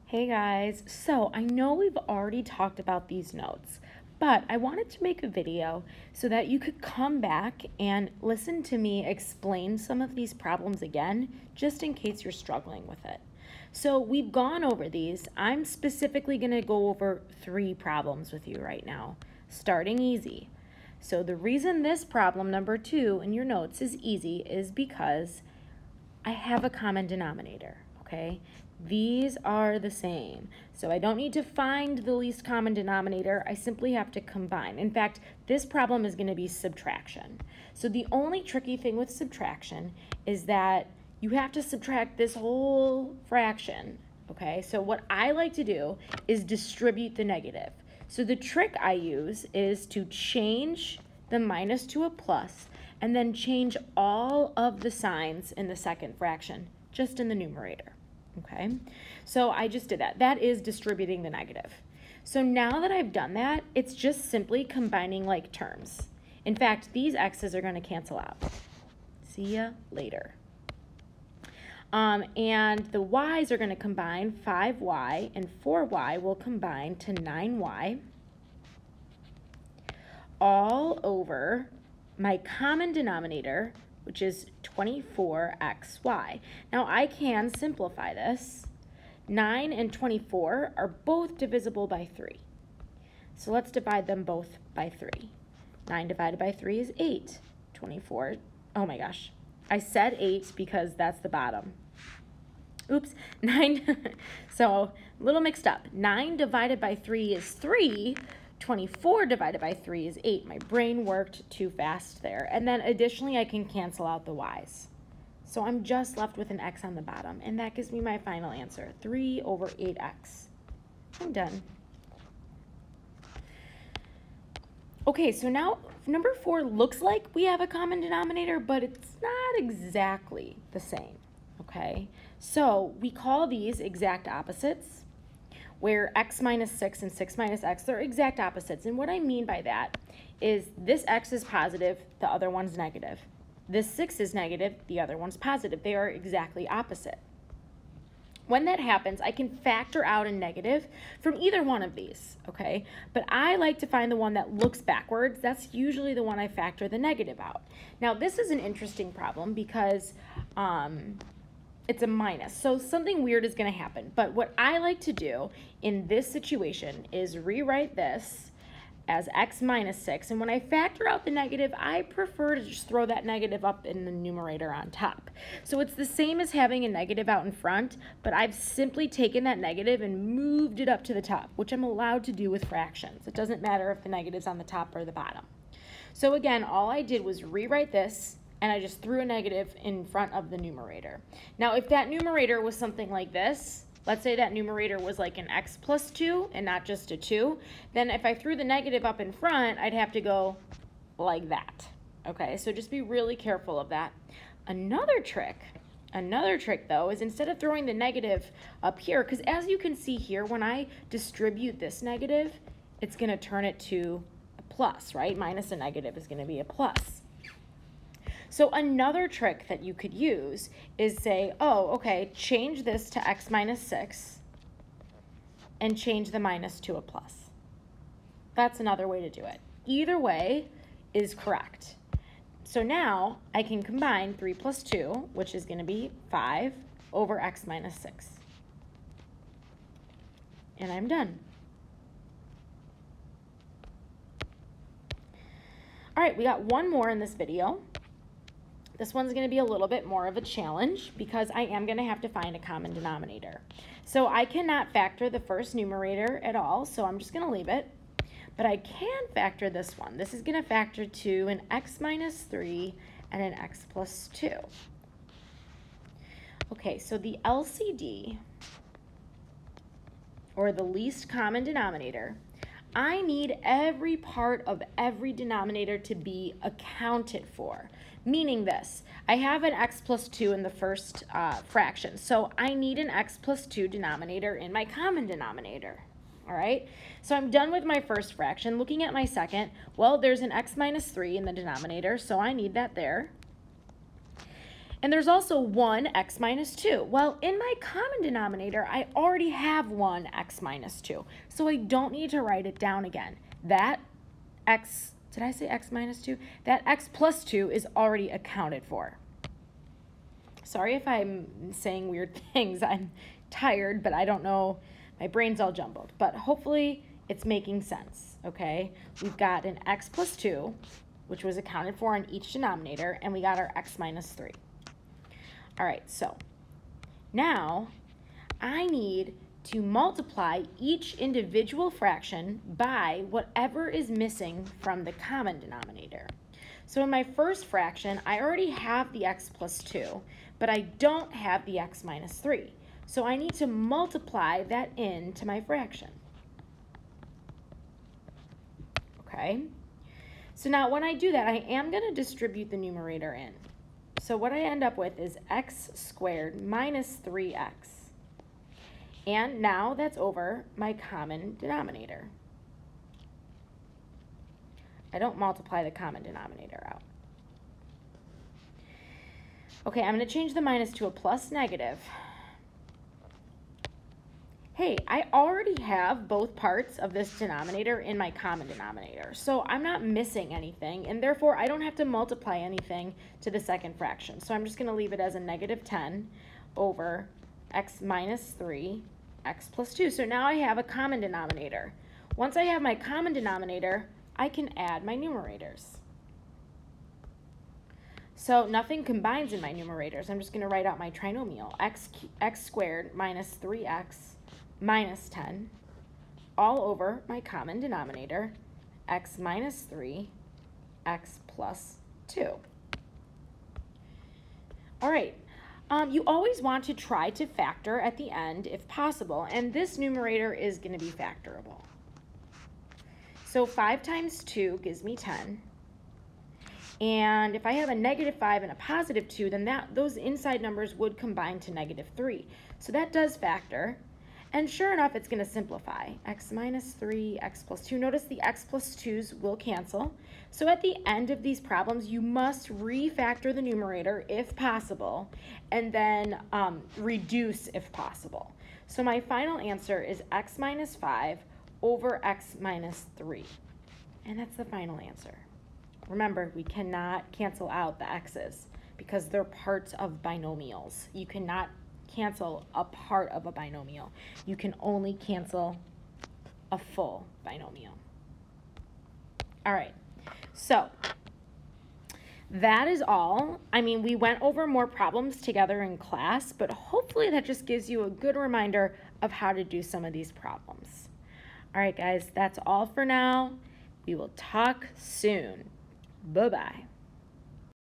Hey guys, so I know we've already talked about these notes, but I wanted to make a video so that you could come back and listen to me explain some of these problems again, just in case you're struggling with it. So we've gone over these. I'm specifically going to go over 3 problems with you right now, starting easy. So the reason this problem, number 2, in your notes is easy is because I have a common denominator, okay? These are the same. So I don't need to find the least common denominator. I simply have to combine. In fact, this problem is going to be subtraction. So the only tricky thing with subtraction is that you have to subtract this whole fraction, okay? So what I like to do is distribute the negative. So the trick I use is to change the minus to a plus and then change all of the signs in the second fraction, just in the numerator, okay? So I just did that. That is distributing the negative. So now that I've done that, it's just simply combining like terms. In fact, these x's are going to cancel out. See ya later. And the y's are going to combine. 5y and 4y will combine to 9y, all over my common denominator, which is 24xy. Now I can simplify this. 9 and 24 are both divisible by 3. So let's divide them both by 3. 9 divided by 3 is 8. 24, oh my gosh. I said 8 because that's the bottom. Oops, 9, so a little mixed up. 9 divided by 3 is 3. 24 divided by 3 is 8. My brain worked too fast there. And then additionally, I can cancel out the y's. So I'm just left with an x on the bottom, and that gives me my final answer, 3 over 8x. I'm done. Okay, so now number 4 looks like we have a common denominator, but it's not exactly the same, okay? So we call these exact opposites, where x minus 6 and 6 minus x, they're exact opposites. And what I mean by that is this x is positive, the other one's negative. This 6 is negative, the other one's positive. They are exactly opposite. When that happens, I can factor out a negative from either one of these, okay? But I like to find the one that looks backwards. That's usually the one I factor the negative out. Now, this is an interesting problem because it's a minus, so something weird is going to happen. But what I like to do in this situation is rewrite this as x minus 6, and when I factor out the negative, I prefer to just throw that negative up in the numerator on top. So it's the same as having a negative out in front, but I've simply taken that negative and moved it up to the top, which I'm allowed to do with fractions. It doesn't matter if the negative's on the top or the bottom. So again, all I did was rewrite this, and I just threw a negative in front of the numerator. Now, if that numerator was something like this, let's say that numerator was like an x plus 2 and not just a 2, then if I threw the negative up in front, I'd have to go like that. Okay, so just be really careful of that. Another trick though, is instead of throwing the negative up here, because as you can see here, when I distribute this negative, it's going to turn it to a plus, right? Minus a negative is going to be a plus. So another trick that you could use is say, oh, okay, change this to x minus 6 and change the minus to a plus. That's another way to do it. Either way is correct. So now I can combine 3 plus 2, which is going to be 5 over x minus 6. And I'm done. All right, we got one more in this video. This one's going to be a little bit more of a challenge because I am going to have to find a common denominator. So I cannot factor the first numerator at all, so I'm just going to leave it. But I can factor this one. This is going to factor to an x minus 3 and an x plus 2. Okay, so the LCD, or the least common denominator, I need every part of every denominator to be accounted for. Meaning this, I have an x plus 2 in the first fraction, so I need an x plus 2 denominator in my common denominator, all right? So I'm done with my first fraction. Looking at my second, well, there's an x minus 3 in the denominator, so I need that there. And there's also 1x minus 2. Well, in my common denominator, I already have 1x minus 2. So I don't need to write it down again. That x, did I say x minus 2? That x plus 2 is already accounted for. Sorry if I'm saying weird things. I'm tired, but I don't know. My brain's all jumbled. But hopefully it's making sense, okay? We've got an x plus 2, which was accounted for in each denominator, and we got our x minus 3. All right, so now I need to multiply each individual fraction by whatever is missing from the common denominator. So in my first fraction, I already have the x plus 2, but I don't have the x minus 3. So I need to multiply that into my fraction. Okay? So now when I do that, I am going to distribute the numerator in. So what I end up with is x squared minus 3x. And now that's over my common denominator. I don't multiply the common denominator out. Okay, I'm going to change the minus to a plus negative. Hey, I already have both parts of this denominator in my common denominator, so I'm not missing anything, and therefore I don't have to multiply anything to the second fraction. So I'm just going to leave it as a negative 10 over x minus 3, x plus 2. So now I have a common denominator. Once I have my common denominator, I can add my numerators. So nothing combines in my numerators. I'm just going to write out my trinomial, x squared minus 3x minus 10, all over my common denominator, x minus 3, x plus 2. All right, you always want to try to factor at the end if possible, and this numerator is going to be factorable. So 5 times 2 gives me 10. And if I have a negative 5 and a positive 2, then those inside numbers would combine to negative 3. So that does factor. And sure enough, it's going to simplify. X minus 3, x plus 2. Notice the x plus 2's will cancel. So at the end of these problems, you must refactor the numerator if possible, and then reduce if possible. So my final answer is x minus 5 over x minus 3. And that's the final answer. Remember, we cannot cancel out the x's because they're parts of binomials. You cannot cancel a part of a binomial. You can only cancel a full binomial. All right, so that is all. I mean, we went over more problems together in class, but hopefully that just gives you a good reminder of how to do some of these problems. All right, guys, that's all for now. We will talk soon. Bye-bye.